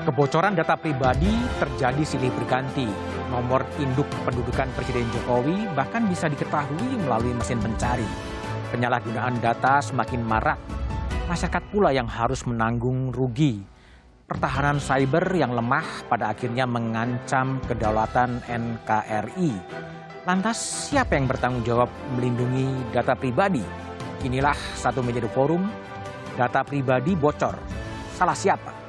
Kebocoran data pribadi terjadi silih berganti. Nomor induk kependudukan Presiden Jokowi bahkan bisa diketahui melalui mesin pencari. Penyalahgunaan data semakin marak. Masyarakat pula yang harus menanggung rugi. Pertahanan cyber yang lemah pada akhirnya mengancam kedaulatan NKRI. Lantas siapa yang bertanggung jawab melindungi data pribadi? Inilah Satu Meja The Forum. Data pribadi bocor. Salah siapa?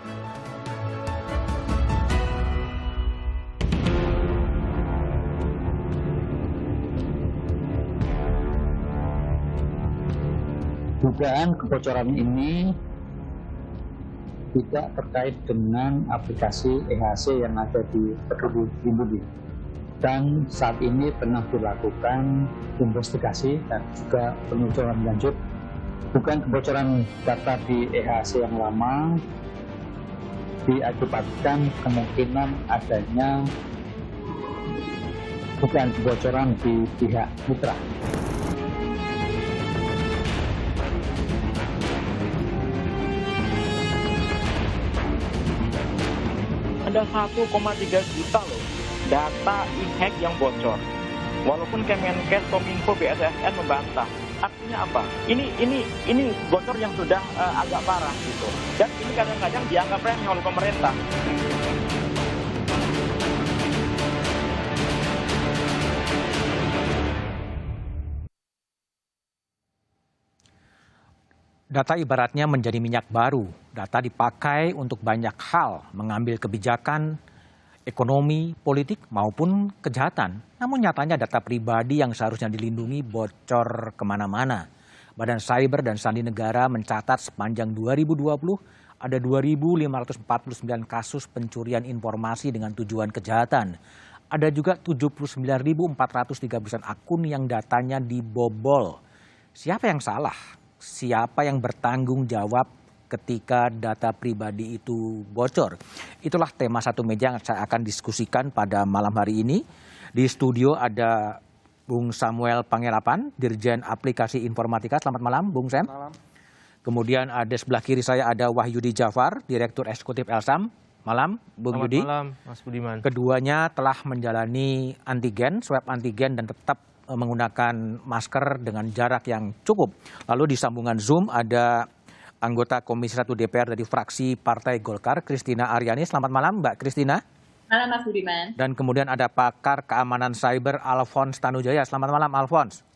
Dugaan kebocoran ini tidak terkait dengan aplikasi EHC yang ada di Peduli Lindungi. Dan saat ini tengah dilakukan investigasi dan juga penelusuran lanjut. Bukan kebocoran data di EHC yang lama, diakibatkan kemungkinan adanya bukan kebocoran di pihak mitra. Ada 1,3 juta loh data e-hack yang bocor. Walaupun Kemenkes, Kominfo, BSSN membantah. Artinya apa? Ini bocor yang sudah agak parah gitu. Dan ini kadang-kadang dianggap remeh oleh pemerintah. Data ibaratnya menjadi minyak baru. Data dipakai untuk banyak hal, mengambil kebijakan, ekonomi, politik, maupun kejahatan. Namun nyatanya data pribadi yang seharusnya dilindungi bocor kemana-mana. Badan Cyber dan Sandi Negara mencatat sepanjang 2020 ada 2.549 kasus pencurian informasi dengan tujuan kejahatan. Ada juga 79.413 akun yang datanya dibobol. Siapa yang salah? Siapa yang bertanggung jawab ketika data pribadi itu bocor? Itulah tema Satu Meja yang saya akan diskusikan pada malam hari ini. Di studio ada Bung Samuel Pangerapan, Dirjen Aplikasi Informatika. Selamat malam, Bung Sam. Malam. Kemudian ada sebelah kiri saya ada Wahyudi Jafar, Direktur Eksekutif Elsam. Malam, Bung Selamat Yudi. malam, Mas Budiman. Keduanya telah menjalani antigen, swab antigen dan tetap menggunakan masker dengan jarak yang cukup. Lalu di sambungan Zoom ada anggota Komisi 1 DPR dari fraksi Partai Golkar, Kristina Aryani. Selamat malam, Mbak Kristina. Malam, Mas Budiman. Dan kemudian ada pakar keamanan cyber Alphonse Tanujaya. Selamat malam, Alphonse.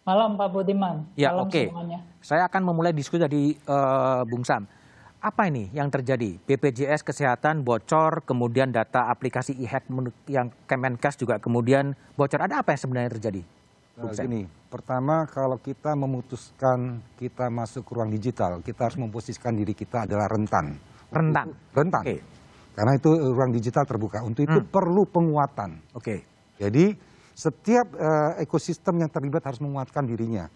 Malam, Pak Budiman. Ya, Malam oke. semuanya. Saya akan memulai diskusi dari Bung Sam. Apa ini yang terjadi? BPJS Kesehatan bocor, kemudian data aplikasi e-hack yang Kemenkes juga kemudian bocor. Ada apa yang sebenarnya terjadi? Gini, pertama kalau kita memutuskan kita masuk ke ruang digital, kita harus memposisikan diri kita adalah rentan. Rentan? Rentan. Okay. Karena itu ruang digital terbuka. Untuk itu perlu penguatan. Oke. Jadi setiap ekosistem yang terlibat harus menguatkan dirinya.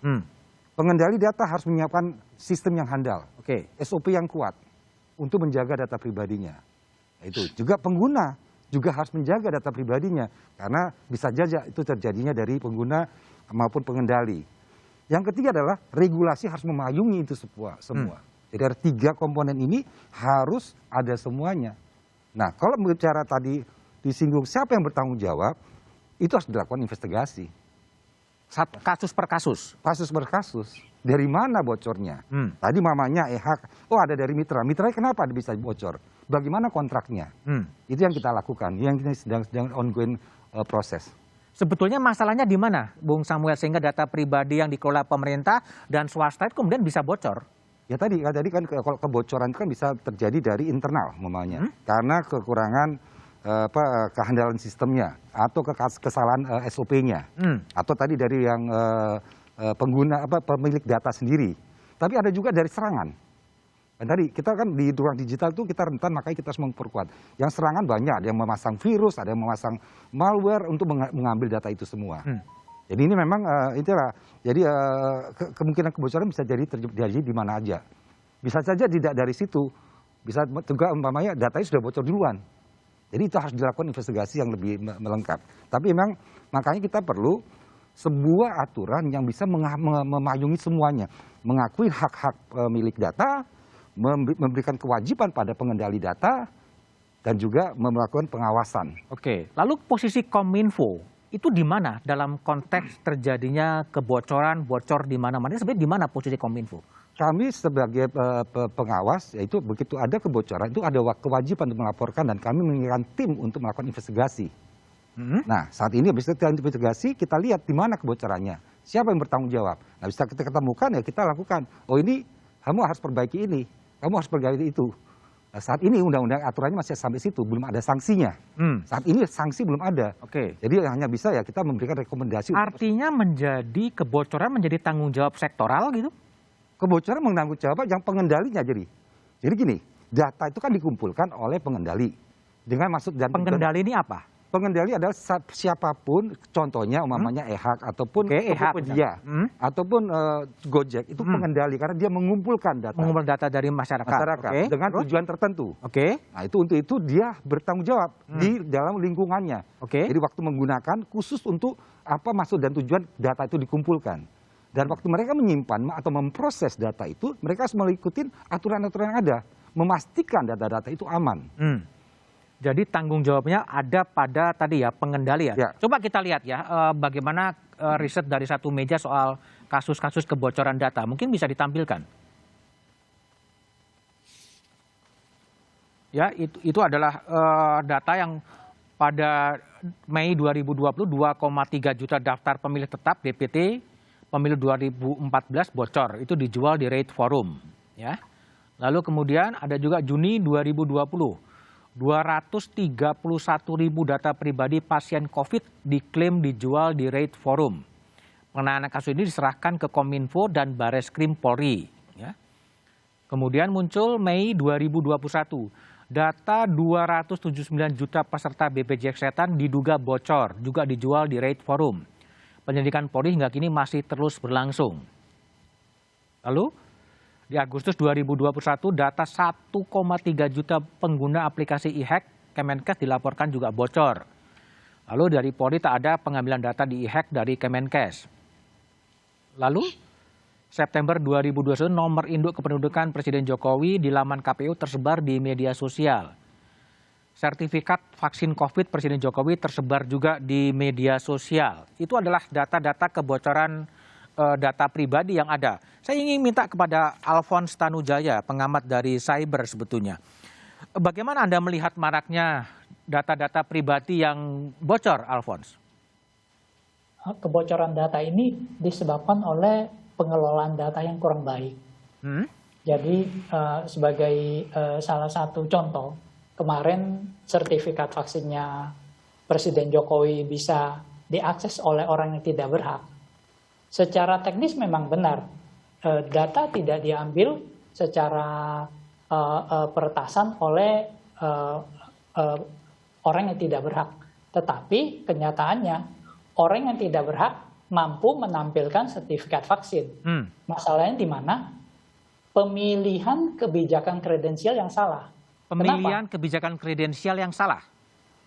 Pengendali data harus menyiapkan sistem yang handal, SOP yang kuat untuk menjaga data pribadinya. Itu juga pengguna juga harus menjaga data pribadinya karena bisa saja itu terjadinya dari pengguna maupun pengendali. Yang ketiga adalah regulasi harus memayungi itu semua. Jadi ada 3 komponen ini harus ada semuanya. Nah, kalau bicara tadi disinggung siapa yang bertanggung jawab, itu harus dilakukan investigasi. Kasus per kasus? Kasus per kasus. Dari mana bocornya? Tadi mamanya EHAK, oh ada dari mitra. Mitranya kenapa bisa bocor? Bagaimana kontraknya? Itu yang kita lakukan, yang sedang ongoing proses. Sebetulnya masalahnya di mana, Bung Samuel, sehingga data pribadi yang dikelola pemerintah dan swasta itu kemudian bisa bocor? Ya tadi kan kalau kebocoran itu kan bisa terjadi dari internal mamanya. Karena kekurangan kehandalan sistemnya atau kesalahan SOP-nya atau tadi dari yang pengguna pemilik data sendiri. Tapi ada juga dari serangan. Dan tadi kita kan di ruang digital itu kita rentan, makanya kita harus memperkuat. Yang serangan banyak, ada yang memasang virus, ada yang memasang malware untuk mengambil data itu semua. Jadi ini memang itulah. Jadi kemungkinan kebocoran bisa terjadi di mana aja. Bisa saja tidak dari situ. Bisa juga umpamanya datanya sudah bocor duluan. Jadi itu harus dilakukan investigasi yang lebih melengkap. Tapi memang makanya kita perlu sebuah aturan yang bisa memayungi semuanya. Mengakui hak-hak milik data, memberikan kewajiban pada pengendali data, dan juga melakukan pengawasan. Oke, lalu posisi Kominfo itu di mana dalam konteks terjadinya kebocoran, bocor di mana-mana? Sebenarnya di mana posisi Kominfo? Kami sebagai pengawas, yaitu begitu ada kebocoran, itu ada kewajiban untuk melaporkan dan kami mengirimkan tim untuk melakukan investigasi. Nah, saat ini habis kita investigasi, kita lihat di mana kebocorannya, siapa yang bertanggung jawab. Nah, bisa kita ketemukan ya kita lakukan. Oh ini, kamu harus perbaiki ini, kamu harus perbaiki itu. Nah, saat ini undang-undang aturannya masih sampai situ, belum ada sanksinya. Saat ini sanksi belum ada. Oke. Jadi hanya bisa ya kita memberikan rekomendasi. Artinya kebocoran menjadi tanggung jawab sektoral gitu? Kebocoran menanggung jawab yang pengendalinya jadi. Jadi gini, data itu kan dikumpulkan oleh pengendali. Dengan maksud dan pengendali ini apa? Pengendali adalah siapapun, contohnya umpamanya EHAK ataupun Tokopedia ataupun Gojek itu pengendali karena dia mengumpulkan data. Mengumpulkan data dari masyarakat. Dengan tujuan tertentu. Nah untuk dia bertanggung jawab di dalam lingkungannya. Jadi waktu menggunakan khusus untuk apa maksud dan tujuan data itu dikumpulkan. Dan waktu mereka menyimpan atau memproses data itu, mereka harus mengikuti aturan-aturan yang ada, memastikan data-data itu aman. Jadi tanggung jawabnya ada pada tadi ya pengendali ya. Coba kita lihat ya bagaimana riset dari satu meja soal kasus-kasus kebocoran data. Mungkin bisa ditampilkan. Ya itu adalah data yang pada Mei 2020 2,3 juta daftar pemilih tetap DPT pemilu 2014 bocor. Itu dijual di Rate Forum. Ya. Lalu kemudian ada juga Juni 2020. 231.000 data pribadi pasien COVID diklaim dijual di Rate Forum. Penanganan kasus ini diserahkan ke Kominfo dan Bareskrim Polri. Ya. Kemudian muncul Mei 2021, data 279 juta peserta BPJS Kesehatan diduga bocor, juga dijual di Rate Forum. Penyelidikan Polri hingga kini masih terus berlangsung. Lalu, di Agustus 2021, data 1,3 juta pengguna aplikasi e-hack Kemenkes dilaporkan juga bocor. Lalu dari Polri tak ada pengambilan data di e-hack dari Kemenkes. Lalu, September 2021, nomor induk kependudukan Presiden Jokowi di laman KPU tersebar di media sosial. Sertifikat vaksin COVID Presiden Jokowi tersebar juga di media sosial. Itu adalah data-data kebocoran data pribadi yang ada. Saya ingin minta kepada Alphonse Tanujaya, pengamat dari cyber sebetulnya. Bagaimana Anda melihat maraknya data-data pribadi yang bocor, Alphonse? Kebocoran data ini disebabkan oleh pengelolaan data yang kurang baik. Jadi sebagai salah satu contoh, kemarin sertifikat vaksinnya Presiden Jokowi bisa diakses oleh orang yang tidak berhak. Secara teknis memang benar, data tidak diambil secara peretasan oleh orang yang tidak berhak. Tetapi kenyataannya orang yang tidak berhak mampu menampilkan sertifikat vaksin. Masalahnya di mana? Pemilihan kebijakan kredensial yang salah. Pemilihan Kenapa? kebijakan kredensial yang salah?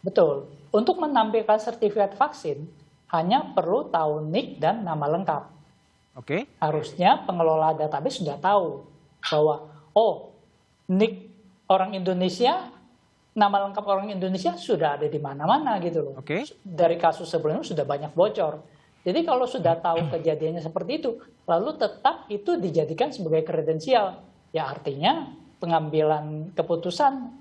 Betul. Untuk menampilkan sertifikat vaksin, hanya perlu tahu NIK dan nama lengkap. Harusnya pengelola database sudah tahu bahwa NIK orang Indonesia, nama lengkap orang Indonesia sudah ada di mana-mana gitu loh. Dari kasus sebelumnya sudah banyak bocor. Jadi kalau sudah tahu kejadiannya seperti itu, lalu tetap itu dijadikan sebagai kredensial. Ya artinya pengambilan keputusan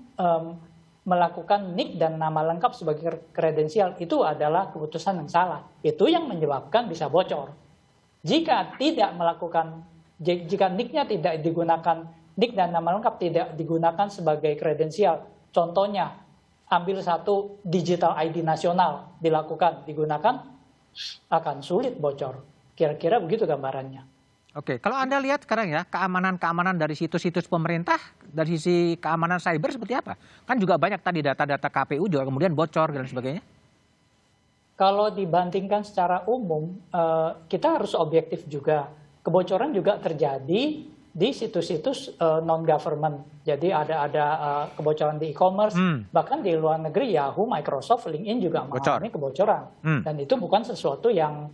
melakukan NIK dan nama lengkap sebagai kredensial itu adalah keputusan yang salah. Itu yang menyebabkan bisa bocor. Jika tidak melakukan, jika NIK-nya tidak digunakan, NIK dan nama lengkap tidak digunakan sebagai kredensial. Contohnya, ambil satu digital ID nasional digunakan, akan sulit bocor. Kira-kira begitu gambarannya. Kalau Anda lihat sekarang ya, keamanan dari situs-situs pemerintah, dari sisi keamanan cyber seperti apa? Kan juga banyak tadi data-data KPU juga kemudian bocor dan sebagainya. Kalau dibandingkan secara umum, kita harus objektif juga. Kebocoran juga terjadi di situs-situs non-government. Jadi ada kebocoran di e-commerce, bahkan di luar negeri Yahoo, Microsoft, LinkedIn juga mengalami kebocoran. Dan itu bukan sesuatu yang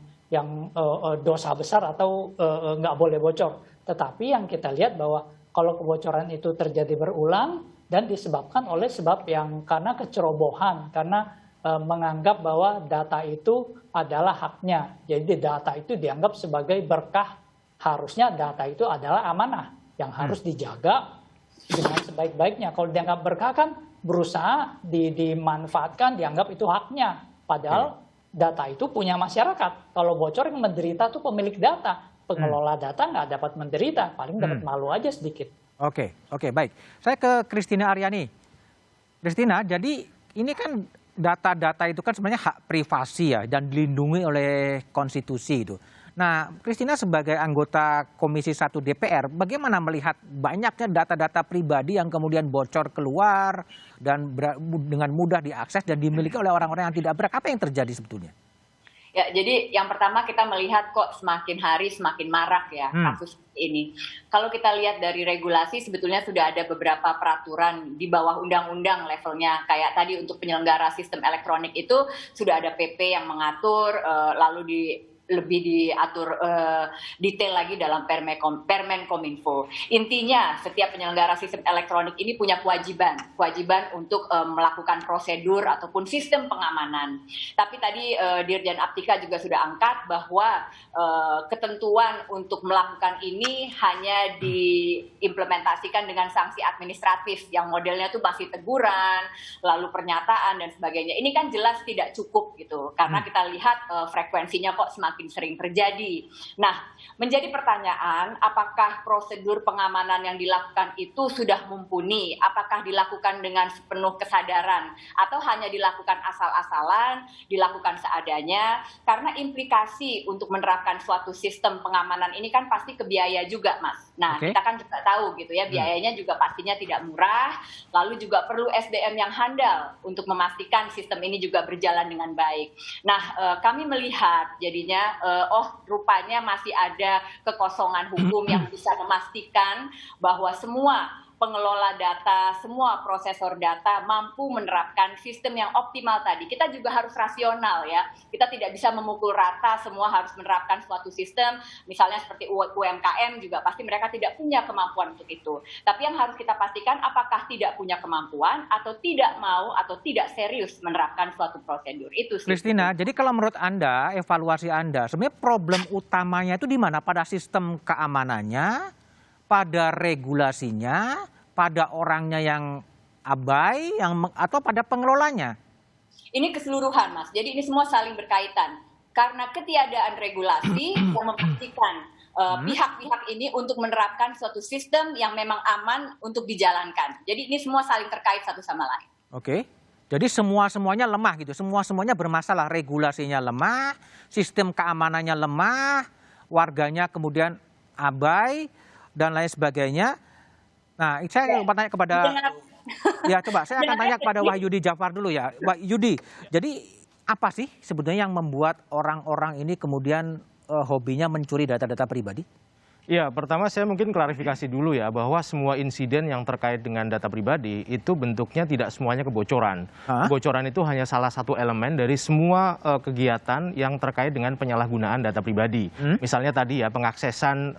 dosa besar atau nggak boleh bocor. Tetapi yang kita lihat bahwa kalau kebocoran itu terjadi berulang dan disebabkan oleh sebab yang karena kecerobohan, karena menganggap bahwa data itu adalah haknya. Jadi data itu dianggap sebagai berkah. Harusnya data itu adalah amanah yang harus dijaga dengan sebaik-baiknya. Kalau dianggap berkah kan berusaha dimanfaatkan, dianggap itu haknya. Padahal data itu punya masyarakat. Kalau bocor yang menderita itu pemilik data. Pengelola data nggak dapat menderita, paling dapat malu aja sedikit. Oke, baik. Saya ke Christina Aryani. Christina, jadi ini kan data-data itu kan sebenarnya hak privasi ya dan dilindungi oleh konstitusi itu. Nah, Christina sebagai anggota Komisi 1 DPR, bagaimana melihat banyaknya data-data pribadi yang kemudian bocor keluar dan dengan mudah diakses dan dimiliki oleh orang-orang yang tidak berhak? Apa yang terjadi sebetulnya? Ya, jadi yang pertama kita melihat kok semakin hari semakin marak ya kasus ini. Kalau kita lihat dari regulasi sebetulnya sudah ada beberapa peraturan di bawah undang-undang levelnya. Kayak tadi untuk penyelenggara sistem elektronik itu sudah ada PP yang mengatur, lalu lebih diatur detail lagi dalam Permen Kominfo. Intinya setiap penyelenggara sistem elektronik ini punya kewajiban untuk melakukan prosedur ataupun sistem pengamanan. Tapi tadi Dirjen Aptika juga sudah angkat bahwa ketentuan untuk melakukan ini hanya diimplementasikan dengan sanksi administratif yang modelnya tuh masih teguran, lalu pernyataan dan sebagainya. Ini kan jelas tidak cukup gitu, karena kita lihat frekuensinya kok semakin sering terjadi. Nah, menjadi pertanyaan, apakah prosedur pengamanan yang dilakukan itu sudah mumpuni? Apakah dilakukan dengan sepenuh kesadaran? Atau hanya dilakukan asal-asalan, dilakukan seadanya? Karena implikasi untuk menerapkan suatu sistem pengamanan ini kan pasti ke biaya juga, Mas. Nah, kita kan juga tahu gitu ya, biayanya juga pastinya tidak murah, lalu juga perlu SDM yang handal untuk memastikan sistem ini juga berjalan dengan baik. Nah, kami melihat jadinya rupanya masih ada kekosongan hukum yang bisa memastikan bahwa semua pengelola data, semua prosesor data mampu menerapkan sistem yang optimal tadi. Kita juga harus rasional ya. Kita tidak bisa memukul rata semua harus menerapkan suatu sistem. Misalnya seperti UMKM juga pasti mereka tidak punya kemampuan untuk itu. Tapi yang harus kita pastikan apakah tidak punya kemampuan atau tidak mau atau tidak serius menerapkan suatu prosedur. Itu sih. Christina, jadi kalau menurut Anda, evaluasi Anda, sebenarnya problem utamanya itu di mana? Pada sistem keamanannya, pada regulasinya, pada orangnya yang abai, atau pada pengelolanya? Ini keseluruhan, Mas. Jadi ini semua saling berkaitan. Karena ketiadaan regulasi yang memastikan pihak-pihak ini untuk menerapkan suatu sistem yang memang aman untuk dijalankan. Jadi ini semua saling terkait satu sama lain. Oke. Jadi semuanya lemah gitu. Semuanya bermasalah. Regulasinya lemah, sistem keamanannya lemah, warganya kemudian abai, dan lain sebagainya. Nah, saya akan tanya kepada saya akan tanya kepada Wahyudi Jafar dulu ya. Wahyudi, jadi apa sih sebenarnya yang membuat orang-orang ini kemudian hobinya mencuri data-data pribadi? Ya, pertama saya mungkin klarifikasi dulu ya, bahwa semua insiden yang terkait dengan data pribadi itu bentuknya tidak semuanya kebocoran. Kebocoran itu hanya salah satu elemen dari semua kegiatan yang terkait dengan penyalahgunaan data pribadi. Misalnya tadi ya, pengaksesan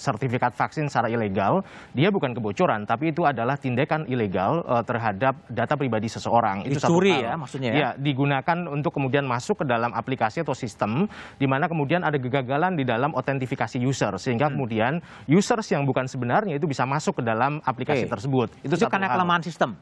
sertifikat vaksin secara ilegal, dia bukan kebocoran, tapi itu adalah tindakan ilegal terhadap data pribadi seseorang. Itu dicuri satu hal. Ya maksudnya ya? Ya, digunakan untuk kemudian masuk ke dalam aplikasi atau sistem, di mana kemudian ada kegagalan di dalam otentifikasi user, sehingga kemudian users yang bukan sebenarnya itu bisa masuk ke dalam aplikasi tersebut. Itu karena kelemahan sistem?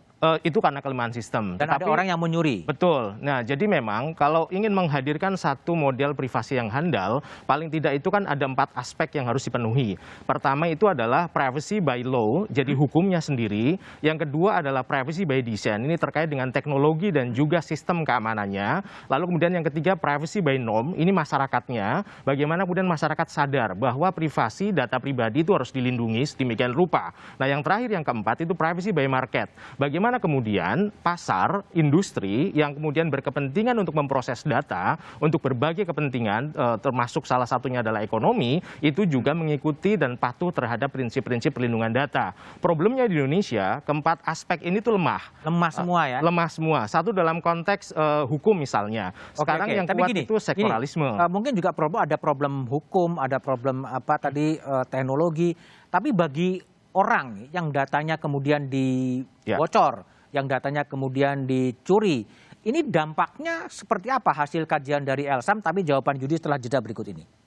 Itu karena kelemahan sistem. Dan ada orang yang menyuri? Betul. Nah, jadi memang kalau ingin menghadirkan satu model privasi yang handal, paling tidak itu kan ada 4 aspek yang harus dipenuhi. Pertama itu adalah privacy by law, jadi hukumnya sendiri. Yang kedua adalah privacy by design, ini terkait dengan teknologi dan juga sistem keamanannya. Lalu kemudian yang ketiga privacy by norm, ini masyarakatnya. Bagaimana kemudian masyarakat sadar bahwa privasi data pribadi itu harus dilindungi sedemikian rupa. Nah, yang terakhir yang keempat itu privacy by market. Bagaimana kemudian pasar, industri yang kemudian berkepentingan untuk memproses data untuk berbagai kepentingan, termasuk salah satunya adalah ekonomi, itu juga mengikuti dan patuh terhadap prinsip-prinsip perlindungan data. Problemnya di Indonesia, keempat aspek ini tuh lemah. Lemah semua ya? Lemah semua. Satu dalam konteks hukum misalnya. Sekarang yang kuat itu sektoralisme. Mungkin juga ada problem hukum, ada problem teknologi. Tapi bagi orang yang datanya kemudian dibocor, yang datanya kemudian dicuri. Ini dampaknya seperti apa hasil kajian dari Elsam, tapi jawaban Yudi setelah jeda berikut ini.